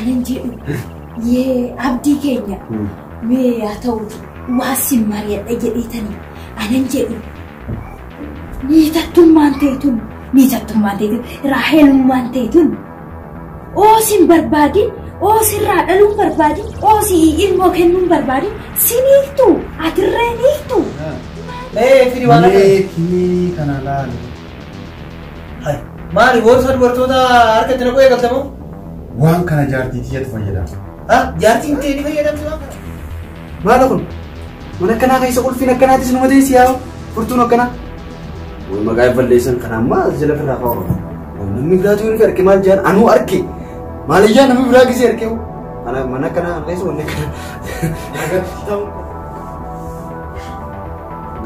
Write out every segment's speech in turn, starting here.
أنا نجيب يه عبدي كينيا مي أتوت واسم مريم أجريتني أنا نجيب نيتاتم مانتيتون راحل مانتيتون أوسم بربادين أوسر رادلون بربادين أوسي إلمو كنون بربادين سنيتو أترنيتو في وانا كني كنا لا هاي ما ريورس ورتودا أركتنا كوي قلتمو وان كنا جارتي تيجي تفجدا جارتي تيجي فيا دم ما لكم من كنا كيس أقول فينا كنا تسنو مدرسة ياو فرتونا كنا وما قاعد فليسن كنا ما زل في الرقابة ونمي بلادون في أركمال جان أنو أركي ما لي جان نمي بلاقي زي أركيو أنا منا كنا ليس ولا كنا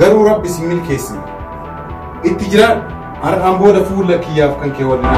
قالوا ربي سمين كيسي التجار أنا أمبودا فولا كياف كان كيورنا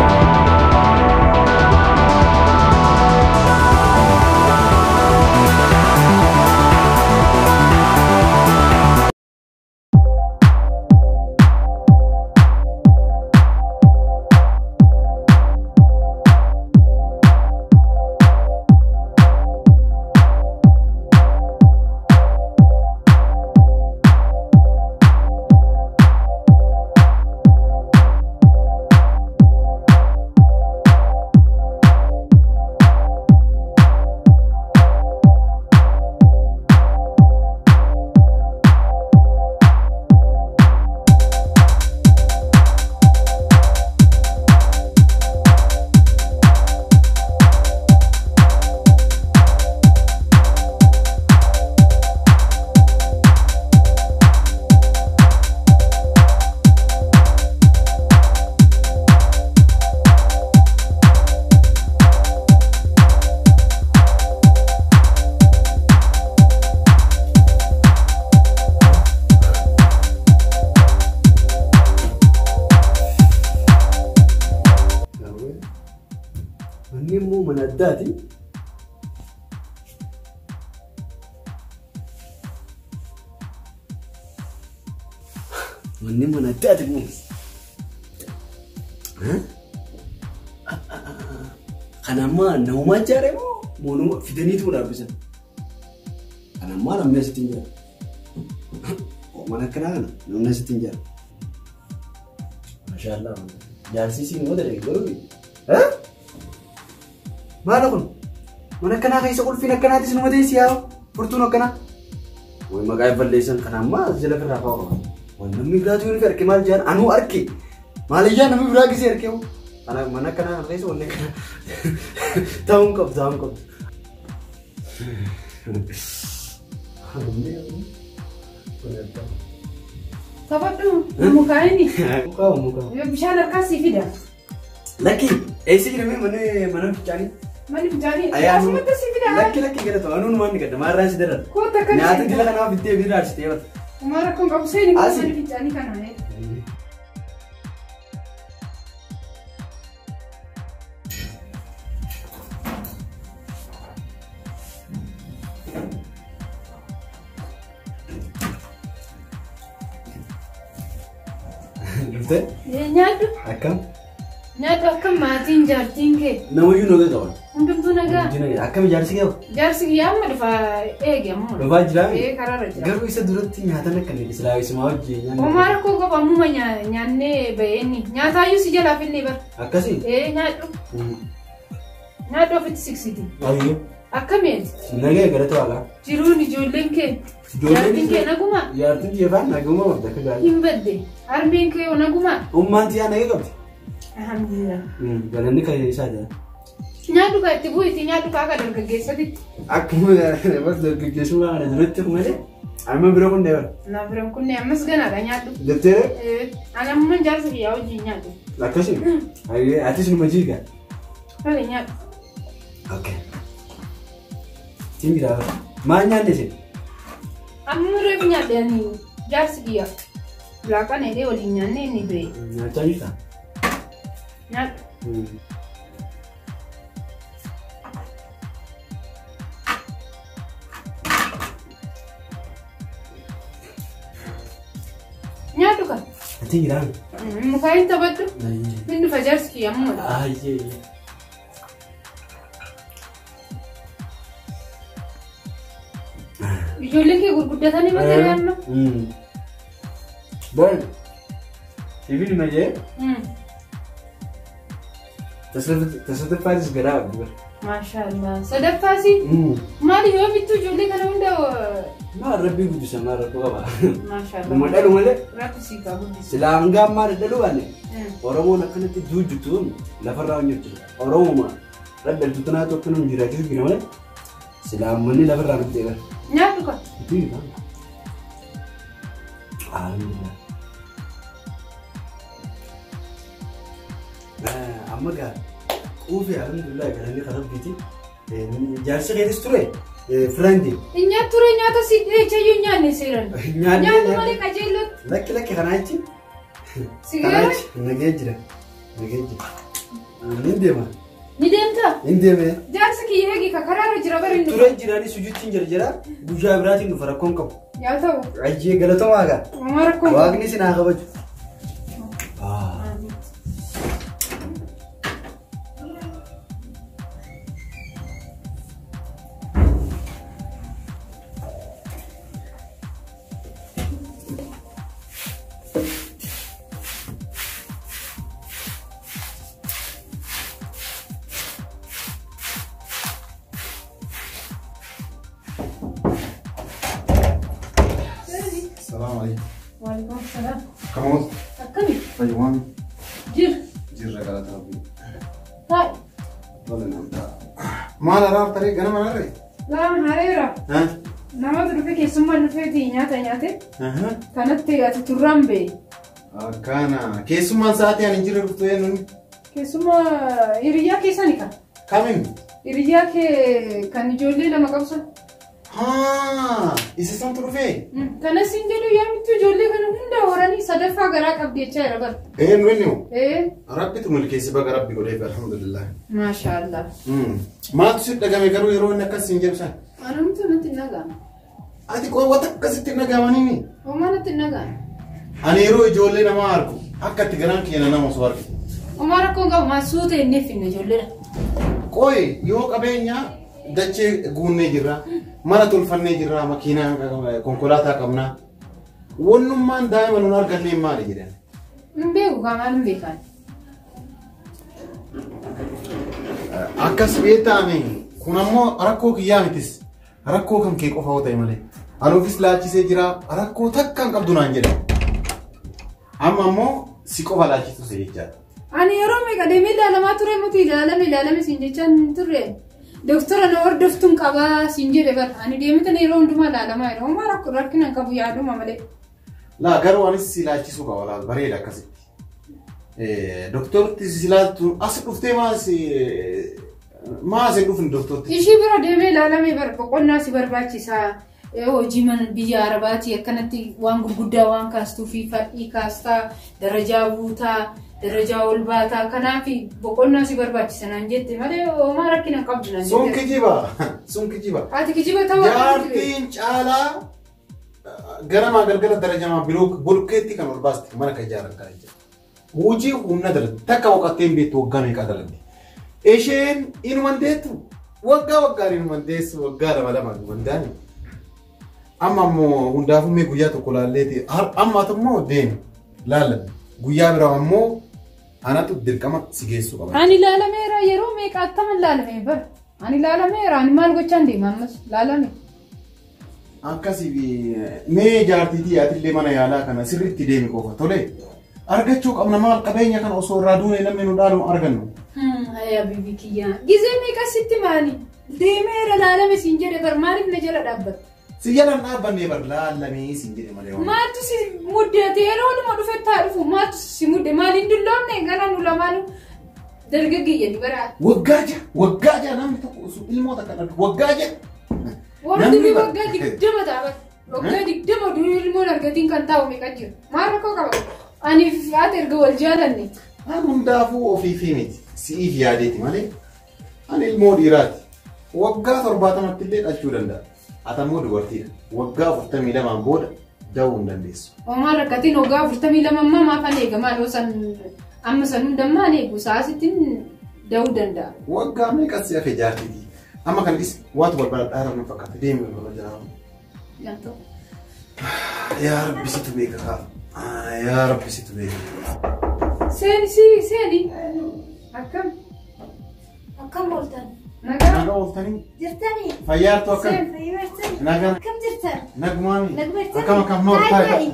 مني من الداتي مني من الداتي مو أنا ما نوما جاري مو نوما في دنيا تقول أربعين أنا ما نمني ستين وما نكنا نمني ستين جار ما شاء الله جالسي سين مودر يقولي ها ما لكم من كنا كيس أقول فينا كنا تسنو مدرسة ياو فرتونا كنا وما قاعد فليسن كنا ما زل في الرقابة ونمي بلادون في أركمال جان أنو أركي ما لي جان نمي بلاقي زي أركيو أنا من كنا ليس ولا كنا تاونكم تفضلوا مكاني مكاو بشان الكاسي في ده لكن إيش كده من بتجاني ماني بجاني أيام ما تسي في ده لكن كده تو أنا ما نقدر ما رأس درت كوتا كان نعطي كده أنا بدي بدي رأس تيبت وما ركون قبسيني ماني بجاني كان هاي شفت؟ نيادو أكم؟ نيادو أكم ماتين جارتين كي نموذج نوعه طبعا أنتم تونجا جنيه أكم جالس كيو؟ جارسي يا أما دفع إيه يا أما دفع جرامي؟ إيه كرر جرام قالوا يسد درتي نهاتنا كني إسلامي سماوي جينا وما ركون قبل مو منيا نيانة بيني نياتا يوسي جلا في الليبر أكاسي؟ إيه نيادو في السكسيتي أيوه أكم يد نجى قرأت على جروني جولين كي جارتين كي نقوما يارتين يفعل نقوما ما بدك قال هم بدي أربين كي ونقوما أنتي أنا يقبل الحمد لله قالني كذي ساده نيادو كاتبوي نيادو كاكا درجة أكمل بس درجة جسمه أنا درت كمله أنا بروح ندير لا برام كنا مسجنا على نيادو دكتور أنا من جالس في ياو جي نيادو لا كشي أي أتيش نمجيكا هذا نيادو أوكي تيجي لا ما نيادي شيء أمور في نيادو يعني جالس في ياو لا كان هذا ولا نيانة نبي نيادي نيادو نيادو كا تيجي لا مكاين تبدو من فجرس كي أمور Ijoollee kee gurguddatanii mateeriyaan no? Bon. Ibili maje? Tasadaffaatis garaa abduu. Maashaallah. Sadaffaasi? Maali yoo bittu ijoollee kana hunda Maa rabbii guddisa maa rakkoo qaba. maashaallah. Dhuma dhalu malee. Rakki sii kaa guddisa. Silaa hangaan maa dadhalu baanne. Oromoon akkanatti juujjutuun lafarraa hojjetu. Oromoo raddaltu tanaa tokko nama jiraachisu jira malee. Silaa manni lafarraa nutti eegala. Nyaatu kan? Itti kan. Alhamdulillah. Amma gaa quufi alhamdulillah galanii karaa biti. Jaarsi keetis ture Friendly. Nyaata ture nyaata si jechuun nyaanni seeran. Nyaata malee qajeelot. Lakki kanaachi. Sigaara. Nagee jira. Ni deema. Ni deemta. Ni deeme. Jaarsi kiyya eegi ka karaarra jira bari inni. Ture jiraani sujuutiin jira guyyaa biraatiin dhufa rakkoon qabu. Yaa ta'u. Ajjee galatamaa gaa. Rakkoon. Waaqni sinaa kabaju. السلام عليكم. وعليكم السلام. كموز. أكمل. أيوان. جير. جير رجالة ربي. طيب. والله نعم. ما لا رار طريق أنا ما نري. لا من هريرة. ها. نمط رفيق ثم نفيتي نياتا. أها. كانت تترم بي. كان كيسو ما ساعتي يعني جير رفتوين نون. كيسو ما إريا كيساني كان. كمين. إريا كان جولي لما قبصة. ها. إيش سنترو في؟ كان سيندلو يا متو جولي كان هندا وراني صدفة غراك أبدي تشاي ربط. إيه نوينيو. إيه. ربي تمل كيسي بقى ربي قريب الحمد لله. ما شاء الله. ما تشد لقى ميكرو يروح نكسر سنجبسان. أنا متو نتناقان. أنتي كون واتك كسرت نجامانيني. وما نتناقان. أنا يروح جولي نما أركو. أكتر تجران كي أنا ناموس وارك. وما ركون قام ما سوته النفين جولي. كوي يوك أبينيا دچه غونني جرا مانا تولفني جرا ماكينا كونكولاتا كمنا ونمان دائما نار غلي مال جرا نبيو كمان نبيكان أكاس بيتامي كنامو أراكو كيامتس أراكو كم كيكو فاوتاي مالي أنا فيس لاچي سجرا أراكو تكان كابدونا جرا أما مو سيكو فلاچي تو سيجا أنا يرومي كدمي دالما تري متي دالمي سينجيشان تري دكتور أنا وردفتم كبا سينجي بر أنا ديمت أنا يروم دوما دالما يروم ما ركنا كبو يادو ما ملي لا غيرو أنا سيلاچي سوكا ولا بريدا كاسي دكتور تسيلات أصل أفتي ما سيدوفن دكتور إيشي برا ديمي دالمي بر بقولنا سيبر باتشي سا وجيمان بيا عرباتي كانتي وان غودا وان كاستو في فاتي كاستا درجة بوتا درجة والباتا كنا في بقولنا سيبر باتشي سنانجت مالي وما ركنا قبضنا سون كجيبا هاتي كجيبا توا جارتين شالا غرما غلغله درجة ما بلوكيتي كان ورباستي مانا كجارن كاجا وجي وندر تكا وقتين بيت وغامي كادلدي ايشين ان منديتو وغا ان منديس وغا رمضان منداني أما مو هندافو مي غوياتو كولاليتي أما تمو دين لا غويا برا مو أنا تدير كمان سيجيسو كمان أنا لا ميرا يرو ميك أتمنى لا ميبر أنا لا ميرا أنا ما نقول شندي مامس لا مي أكاسي بي مي جارتي دي أتلي مانا يالا كنا سريت تدي ميكوفا تولي أرجعتشوك أمنا مال قبينيا كان أصور رادوني لما ندارو أرجعنا هيا بيبي كيان جزء ميك أستي مالي دي ميرا لا مي سينجري برمالي بنجرا دابت سيجانا نابني برلا مي سينجري مالي ما تسي مدة تيرون ما دفعت تعرفوا ما تسي مدة مالي ندلون نعنا نلا مالو درجة يعني برا وقاجة نام تقصو الموضة كان وقاجة ورد وقاجة دم دابت وقاجة دم دوري المونا كتين كان تاو ميكاجير ما ركوا كمان أنا في عاتر جوال جالني أنا مندافو في فيميت سي في عادتي مالي أنا الموديرات وقا ضربات ما تلين أشورندا أتمود ورتير وقا فرتمي لما بود داون دنديس وما ركتين وقا فرتمي لما ما فني جمال وسن أما سنون دماني بوساستين داون دندا وقا ميكا سيا في جارتي دي أما كان إس وات والبلد أعرف من فقط ديم والبلد يا ربي ستبيك يا ربي ستبيك سيني أكم قلتني نجا قلتني جرتني فيارت وكم فيرتني نجا كم جرتني نجمامي نجمرتني أكم نور تاي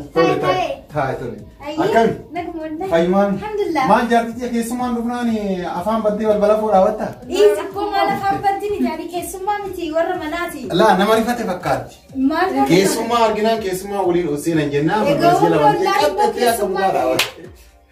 أكم نجمرتني فيمان الحمد لله ما جرتي كيسمان لبناني أفهم بدي والبلا فورا وتا إيه تكون أنا فهم بديني يعني كيسما متي ورا مناتي لا أنا ما رفعت فكرت ما كيسما أرجعنا كيسما ولين أسينا جنة إيه كنت يا سمارة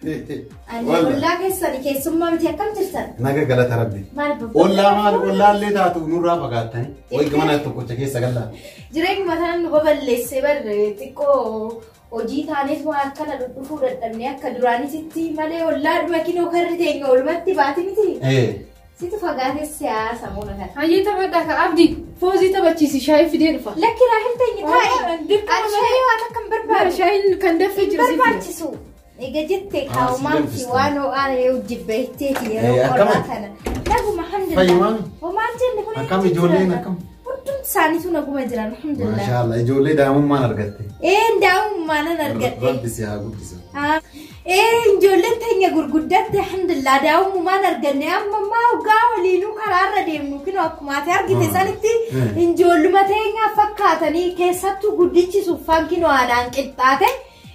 أنا والله كيسما متي كم جرتني نجا قالت ربي والله اللي تاتو نورا فقاتني ويجمعنا تكوت كيس قالها جريك مثلا نقبل السبر تكو وجي ثاني ما أكل الدفور الدنيا كدراني ستي ماله والله ما كنا وكرتين ولا ما تباتي متي إيه ستي فقات السياسة مونا كان هاي تبعك عبدي فوزي تبعتي سي شايف دير فا لكن راح تيجي تاي الشاي وانا كم بربار شاي كان دفع بربار تسو إذا جتك أو ما في وانو أنا يوجب بيتي يا كمان نقوم الحمد لله فيمان وما عندنا كم يجولين كم كنت ساني نقوم أجرا الحمد لله ما شاء الله يجولي داوم ما نرقتي إيه داوم ما نرقتي ربي سيا قدس إيه جولين تانية غرغدت الحمد لله داوم ما نرقني أما ما وقاو لينو قرار ديمنو كنا أكما تارجي تسالتي إن جول ما تانية فكاتني كيساتو غديتشي سوفان كنو أنا أنكتاتي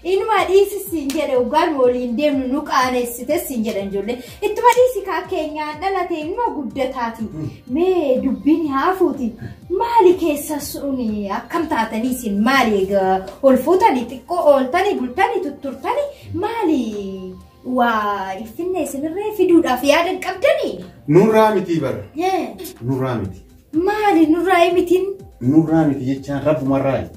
إنما ديس سينجر وقال مولين ديم نوك أنا ستة سينجر إنجولة إتما ديس كأكينيا أنا تين ما قدتاتي مي دبيني هافوتي مالي كيساسوني أكم تاتني سين مالي والفوتاني تكو أولتاني بلتاني تطرتاني مالي ويفني سنرى في دود أفياد كابتني نورامتي بر نورامتي مالي نورامتين نورامتي يجان رب مراي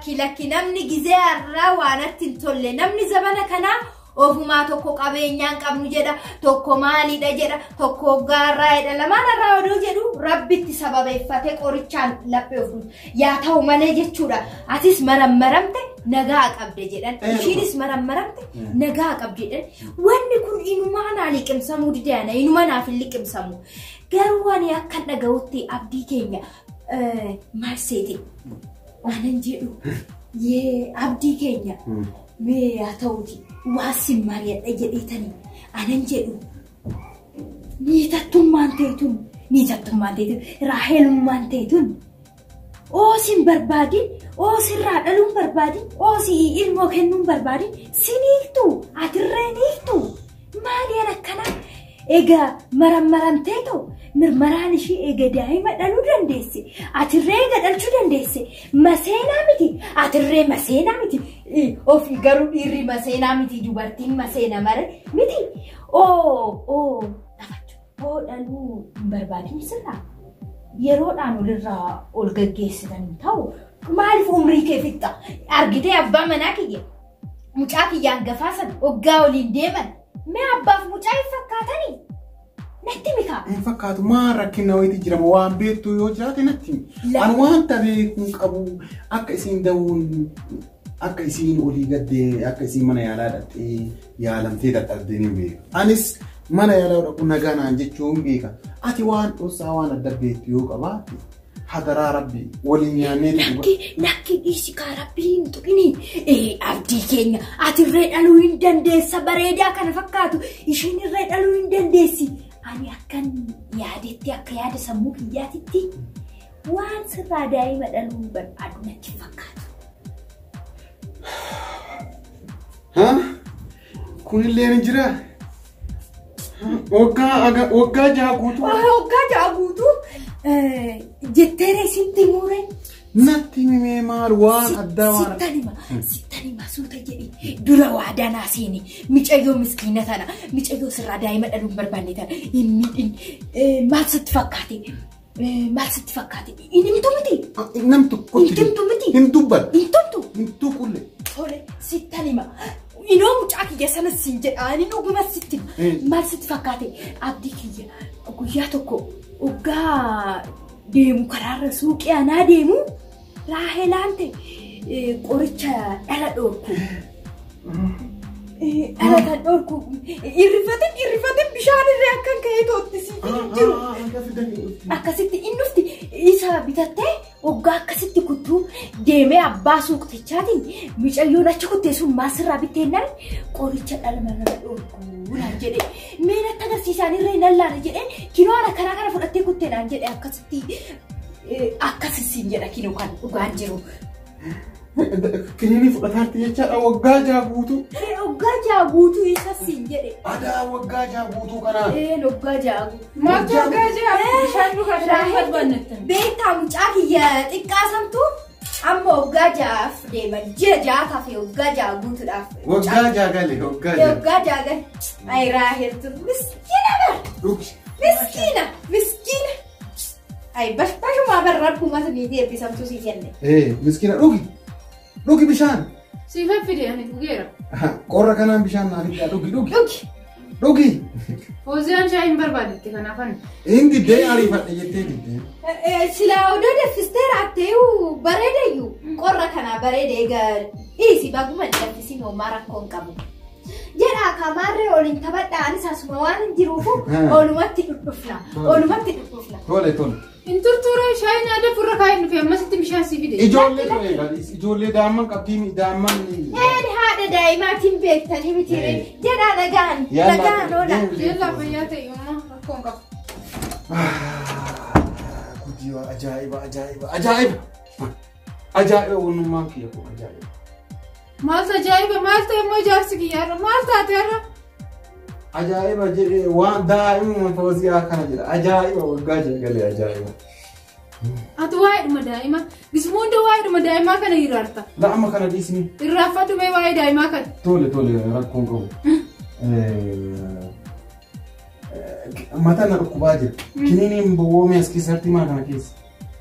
لكن نمني جزاء الروانا تنتولي نمني زبانا كنا وفما توكو قبينيان قبنو جدا توكو مالي دا جدا توكو غاراي دا لما نراودو جدو ربي تسبب إفتك أوريشان لبيوفو يا تاو مالي جتشورا أتيس مرمرمت نغاق أبدا جدا شينيس مرمرمت نغاق أبدا جدا واني كون إنو مانا لكم سمو ديانا إنو مانا في لكم سمو قرواني أكاد نغاوتي أبدي كينيا ما سيدي أنا نجيرو يه أبدي كينيا مي أتودي واسم ماريا أجديتني أنا نجيرو نيتاتم مانتيتون راحل مانتيتون أوسين بربادين أوسين رادلون بربادين أوسي إلمو كنون بربادين سينيكتو أترينيكتو مالي أنا كنا إيجا مرمرمتيتو مرمرانشي إيجا دائما دلو دنديسي أتريجا دلشو دنديسي مسينا متي أتري مسينا متي أوفي قرو إيري مسينا متي جبرتين مسينا مر متي أو نفتو دلو بربادين سلا يرود عنو للرا والقجيسدان تاو ما أعرف عمري كيف إتا أرجيتي أبا مناكي مجاكي يانقفاسن وقاولين ديمن ما أباف مجاي فكاتني نتمي فكات ما ركنا ويتي جرم وان بيتو يوجاتي نتمي أنا وان تبيك أبو أكسين دون أكسين أولي قد أكسين من يالادت يالم تيدا ترديني بيك أنس من يالادت نغانا عنجيشون بيك أتي وان أساوان الدربيت يوك أباتي حضر ربي ولينياني لكن إيشي ربي نتوكيني أبدي كينيا أتريد ألوين دندس بريدا كان فكاتو إيشين الريد ألوين دندسي أنا أكن يادتي أكياد سموك يادتي وان سرا دائما ألوين برادو نتي فكاتو ها كون اللي نجرا وكا جاغوتو جتري ستي موري نتي مي مال وان أدوان ستاني ما سوتا جدي دولا وعدانا سيني ميجايو مسكينة أنا ميجايو سرا دايما ألوم برباني تانا يمين ما ستفكاتي إني متومتي نمتو كنتي انتوبل انتو كله هولي ستاني ما إنو مجاكي جسنا سنجر آني نوغو ما ستي ما ستفكاتي أبدي كي أقوياتوكو وقا ديمو قرار سوكي أنا ديمو راهلانتي قريتشا ألا دوركو ألا دوركو إرفتن بشان الرياكان كي توتسي أكاسيتي إنفتي إيسا بيتاتي Oggaa akkasitti kuttuu deemee abbaa suuqtichaatiin mucayyoon achi kuttee sun maasirraa bitteennaan qoricha dhalma nama dhorkuu naan jedhe. Meen akka agarsiisaan irree lallaana jedheen kinoo ana karaa kana fudhattee kuttee naan jedhe akkasitti akkasisiin jedha kinoo kan dhugaan jiru. Kiniini fudhataatti jechaadha waggaa jaaguutu. Waggaa jaaguutu isasiin jedhe. Adaa waggaa jaaguutu kanaa. Waggaa jaagu. Maaltu waggaa jaagu? Bishaan dhugaa shaayii barbaannatan. Beektaa mucaa kiyya xiqqaa samtu amma waggaa jaaf deeman ji'a jaataaf waggaa jaaguutuudhaaf. Waggaa jaagale waggaa jaagale. Waggaa jaagale. Ayiraa heertu miskiina bar. Miskiina miskiina. Ay bashuma barraa kuma sanii eebbisamtu si kenne. Miskiina dhugi. Dhugi bishaan. Siifan fide ani dhugeera. Qorra kanaan bishaan naaf hidhaa dhugi. Dhugi. Fooziyaan shaayiin barbaadette kanaafan. Inni dee ariifadhe jettee diddee. Silaa odoo daffisteera atteeyyuu bareedeyyuu qorra kanaa bareedee dhiisi baguma daffisiin homaa rakkoon qabu. Jedhaa kamaarree oliin taphadhaa anis asuma waan hin jiruufu oolumatti dhudhufna. Tole. Inturtuura shaayiin aadaa furra kaa'ee dhufe ammasitti bishaan si fide. Ijoollee daa'imman qabdii daa'imman. Haadha daa'imaatiin beektanii mitiire jedhaa nagaan oola. Jellaa fayyaa ta'e yommuu rakkoon qabu. Guddiyoo ajaa'iba. Onnummaan kiyya kun ajaa'iba. Maaltu ajaa'iba maal ta'e immoo ijaarsi kiyyaarra maal taate har'a? Ajaa'iba jedhee waan daa'imman Fooziyaa kana jedha. Ajaa'iba waggaa jagalee ajaa'iba. Ati waa'eedhuma daa'ima. Gismuunda waa'eedhuma daa'imaa kana hiraarta. La'ama kana dhiisni. Irraanfadhu mee waa'ee daa'imaa kana. Tole rakkoon qabu. Mataan na dhukkubaa jira. Kiniiniin boowwame as keessatti maal kana keessa?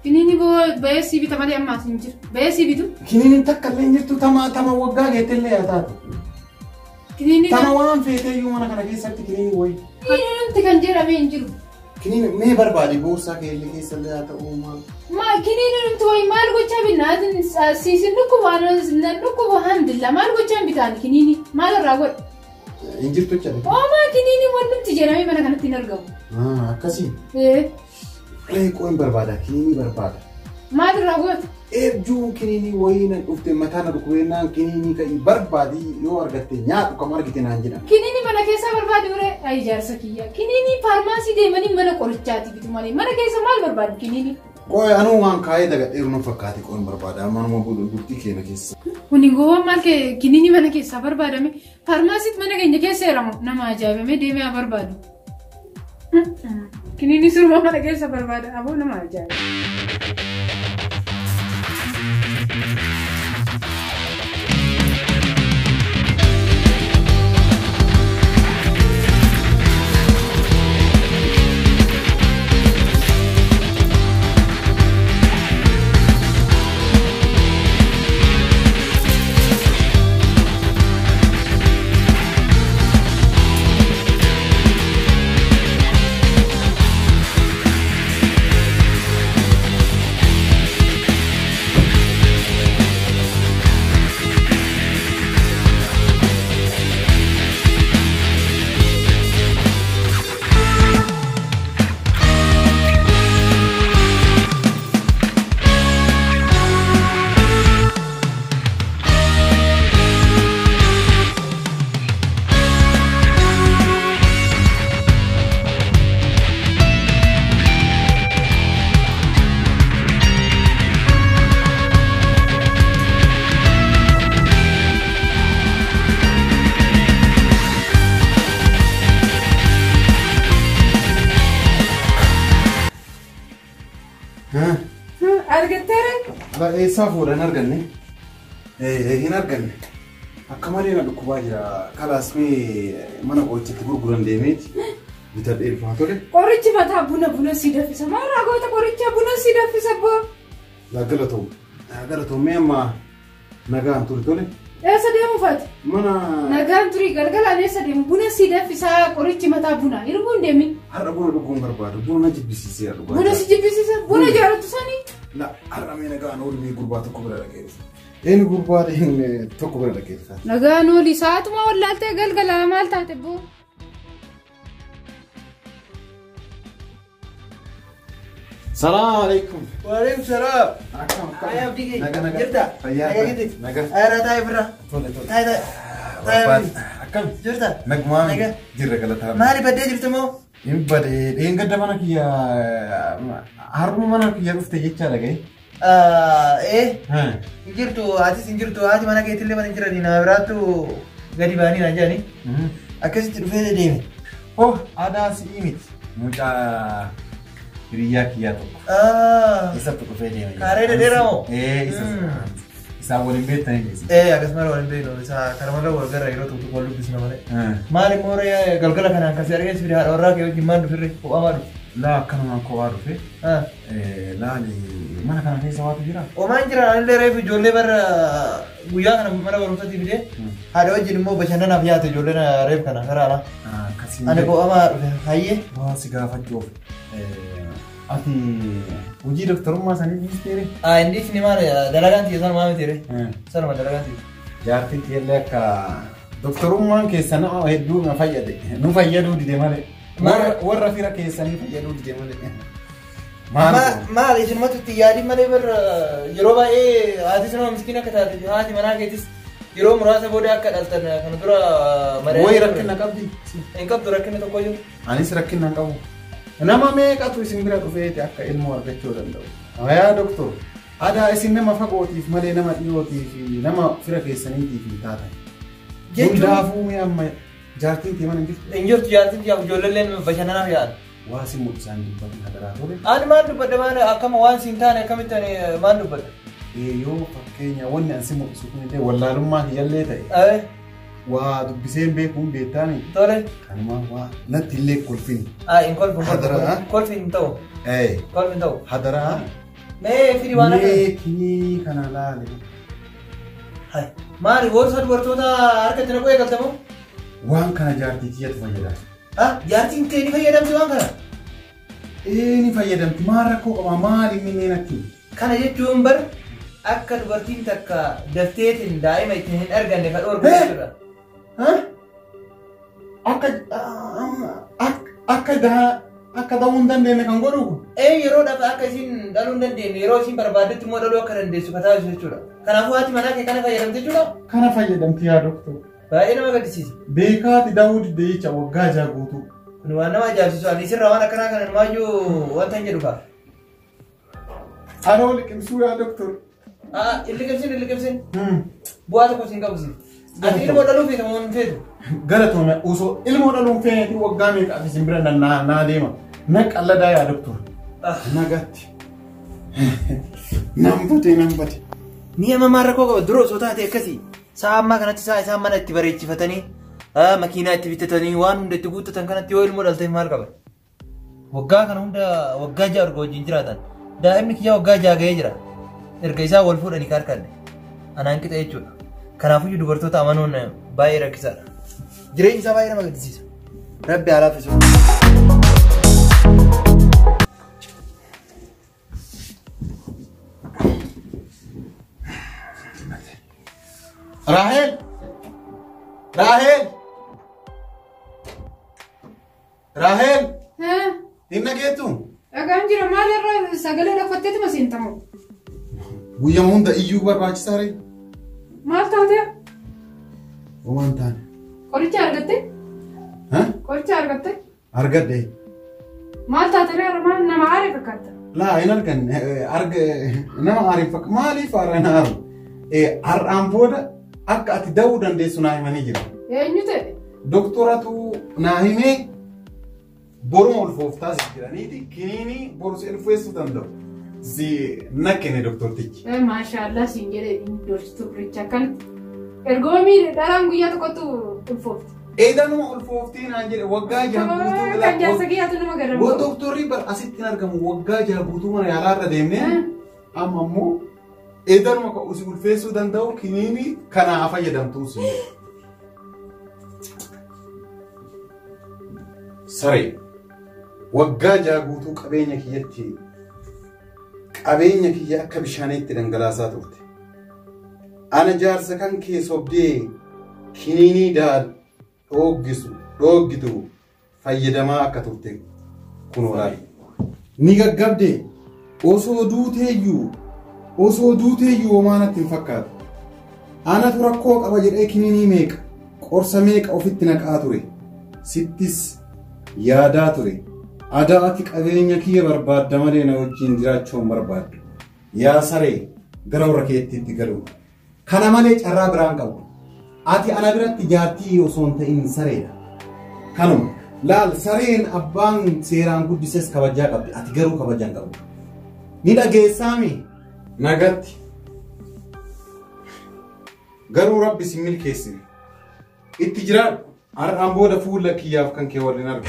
Kiniini ba'ee si bita malee ammaas hin jiru. Ba'ee si bitu? Kiniiniin takka illee hin jirtu tama waggaa geettellee haa taatu. Tama waan feeteeyyuu mana kana keessatti kiniini wayi. Kiniini nuti kan jedhamee hin jiru. Kiniini mee barbaade boorsaa keellee keessallee haa ta'uu maal? Kiniini nuti wayi maal gochaa binnaatin siisin dhukkuba hamdilla maal gochaa bitaan kiniini maal irraa godha? Hin jirtu jedhe. Oomaa kiniini wanti nuti jedhamee mana kanatti hin argamu. Akkasii. Qoon barbaada kiniini barbaada. Maal irraa goota? Eebjuun kiniini wayii nan dhufte mataan dhukkubeenaan kiniini ka'ii barbaadii yoo argatte nyaadhu kam argite naan jedhan. Kiniini mana keessaa barbaadu ure ijaarsa kiyya. Kiniini faarmaasii deemanii mana qorichaati bitu malee mana keessa maal barbaadu kiniini? Qoy anuu waan kaayee dagadheeru nu fakkaate qoon barbaada manuma bultii keenya keessa. Kuni gowwaan maal kiniini mana keessaa barbaadame faarmaasiitti mana keenya keessa heeramu nama ajaa'ibame deemee haa barbaadu. Kiniini suruma mana keessa barbaada aboo nama ajaa'iba. Eessaa fuudhan arganne? Hin arganne. Akka malee na dhukkubaa jira. Kalaas mee mana qorichatti gurguran deemeeti bitadhee dhufaa ture. Qorichi mataa buna si daffisa. Maal ragoota qoricha buna si daffisa boo? Galatoom mee amma nagaan turi tole. Eessa deemu faati? Mana. Nagaan turi galgalaan eessa deemu buna si daffisa qorichi mataa buna. Hirbuun deemin. Har'a buna dhuguun barbaadu. Buna jibbisiisee dhugaa. Buna si jibbisiisa? Buna jaallattu sanii? Har'a mee nagaan oolmee gurbaa tokko bira dhaqee. Inni gurbaa tokko bira dhaqee. Nagaan oolii saatuma wallaaltee galgalaa maal taate boo? Salaam alaikum. Waalaikum salaam. Ayam dikit. Jirta. Ayam gitu. Ayah tahu berapa? Tahu. Akkam Jirta. nagmaan jirra galata. Maali badee jirtu moo? Hin badee dheengadda mana kiyya harma mana kiyya dhufte jecha dhagaye. Jirtu atis hin jirtu haati mana keetillee mana jirani na biraattu gadi baanii na jedhani. Akkasitti dhufee deeme. Oh aadaa si'ii miti. Mucaa hiriyaa kiyyaa tokko. Isatti dhufee deeme. Kaaree dhedheeraa moo? Isaa waliin beektanii deessi. Akkasuma waliin beeknu isaa karamarra wal garra yeroo tokko wal dubbisna malee. Maali mooree galgala kanaan akkasii argee sifidee haadha warraa kee wajjin maal dhufirre kophaa maal dhufe? Laa akkanumaan kophaa dhufe. Laali mana kana keessa waatu jira. Omaan jira anillee reefu ijoollee bara guyyaa kana mana barumsaatti fidee haadha wajjin immoo bashannanaaf yaate ijoolleen reefu kana karaa ala. Ani kophaa dhufe hayyee. Waa si gaafachuuf. Ati hojii doktorummaa sanii ministeere? Innis ni maal dalagaan tiyya sana maamii tere? Sanuma dalagaan tiyya. Jaartiin tiyyallee akka doktorummaan keessa nama hedduu na fayyade. Nu fayyaduu dide malee. Warra fira keessanii fayyaduu dide malee. Maal isinumatti itti yaadin malee bara yeroo baay'ee haati sinuma miskiina akka taate haati manaa keetis yeroo muraasa booda akka dhaltan kana dura maree. Wayi rakkina qabdi? Hin qabdu rakkina tokko iyyuu. Anis rakkina hin qabu. Nama meeqatu isin bira dhufeeti akka ilmoo argachuu danda'u. Yaa doktor, aadaa isin nama fagootiif malee nama dhiyootiif nama fira keessaniitiif taatan. Hundaafuu amma jaartiin kee mana hin jirtu? Hin jirtu jaartiin kiyyaaf ijoolleen bashannanaaf yaa'an. Waa si mul'isaan dubbatu hadaraa ture. Ani maal dubbadde maal akkama waan siin taane akkamitti maal dubbadde? Yoo fakkeenya wanni an si mul'isu kunillee wallaalummaa kiyyallee ta'e. Waa dubbiseen beekuun beektaani. Tole. Kanuma waa natti illee kolfin. Hin kolfin. Hadaraa. Kolfin ta'u. Kolfin ta'u. Hadaraa. Mee firi waan akka. Meekii kana laale. Maali boorsaa dubartoota harkatti naquu eegaltamu? Waan kana jaartii kiyyatu fayyada. Jaartiin kee ni fayyadamti waan kana? Ni fayyadamti. Maal rakkoo qaba maali inni natti? Kana jechuun bar akka dubartiin takka dafteetiin daa'ima ittiin hin arganne kan dhorku jechuudha. Akka da'uu hin dandeenye kan godhu? Yeroodhaaf akka isin dhaluu hin dandeenye yeroo isin barbaaddetti immoo dhaluu akka dandeessu kan taasisu jechuudha. Kanaafuu haati manaa kee kana fayyadamte jechuudha? Kana fayyadamti yaa doktor. Baay'ee nama gaddisiisa. Beekaati da'uu didde jecha waggaa jaa guutuu. Kun waan nama ajaa'ibsiisu ani sirraa waan akkanaa kana maayyuu wanta hin jedhu fa'a. Anoo liqimsuu yaa doktor. Illiqimsin. Bu'aa tokko siin qabu siin. Ati ilmoo dhaluu feeta moo hin feetu? Galatoome osoo ilmoo dhaluun feeti waggaa meeqa ati sin bira naa deema. Na qalladaa yaa doktor. Nagatti. Nambate. Mi'a mamaa rakkoo qaba duroo osoo taate akkasii. Sa'a ammaa kanatti sa'a isaan mana itti bareechifatanii makiinaa itti bitatanii waan hunda itti guuttatan kanatti yoo ilmoo dhaltee maal qaba? Waggaa kana hunda waggaa ja'a erga wajjin jiraatan. Daa'imni kiyyaa waggaa ja'a ga'ee jira. Erga isaa wal fuudhanii kaarkanne. Anaan qixa jechuudha. Kanaafuu dubartoota amanuun baay'ee rakkisaadha. Jireenyi isaa baay'ee nama gaddisiisa. Rabbi haa laaffisu. Rahel! Hinna geettu? Dhagaan jira maalirraa sagalee dhokfatteeti ma seentamu? Guyyaa hunda iyyuu barbaachisaa ree? Maal taatee? Waan taane. Qoricha argatte? Qoricha argatte? Argadde. Maal taatee maal nama aaree fakkaata? Laa hin arganne nama aaree fakkaata maaliif aaree aaru? Har'aan booda akka ati da'uu dandeessu naa himanii jira. Eenyu ta'e? Doktoratu naa himee boruma ulfooftaas jiraniiti kiniini boru si ulfeessuu danda'u. Si nakkene doktortichi. Maashaallah siin jedhee dorsituu qoricha akkanatti. Ergoomii dhalaan guyyaa tokkotu ulfoofti. Eedanuma ulfooftii naan jedhe waggaa jaha guutuu. Kan jaarsa kiyyaatu nama garagaru. Doktorri bar asitti hin argamu waggaa jaha guutuu mana yaalaarra deemnee amma immoo eedanuma kan usi ulfeessuu danda'u kiniini kanaa fayyadamtuu sun. Saree waggaa jaha guutuu qabeenya kiyya akka bishaaniitti dhangalaasaa turte. Ana jaarsa kan kee sobdee kiniinii dhooggitu fayyadamaa akka turte kun walaali. Ni gaggabdee osoo duuteeyyuu homaanatti hin fakkaatu. Anatu rakkoo qaba jedhee kiniinii meeqa qorsa meeqa ofitti naqaa ture. Sittis yaadaa ture. Adaati qabeenya kiyya barbaadda malee na wajjin jiraachuu hin barbaaddu. Yaa saree gara warra keettiitti galu. Kana malee carraa biraan qabu. Ati ana biratti jaartii osoo hin ta'in sareedha. Kanuma laal sareen abbaan seeraan guddises kabajaa qabdi. Ati garuu kabajaa hin qabdu. Ni dhageessaami nagatti. Garuu rabbi si milkeessine. Itti jiraadhu. Har'aan booda fuula kiyyaaf kan kee waliin arga.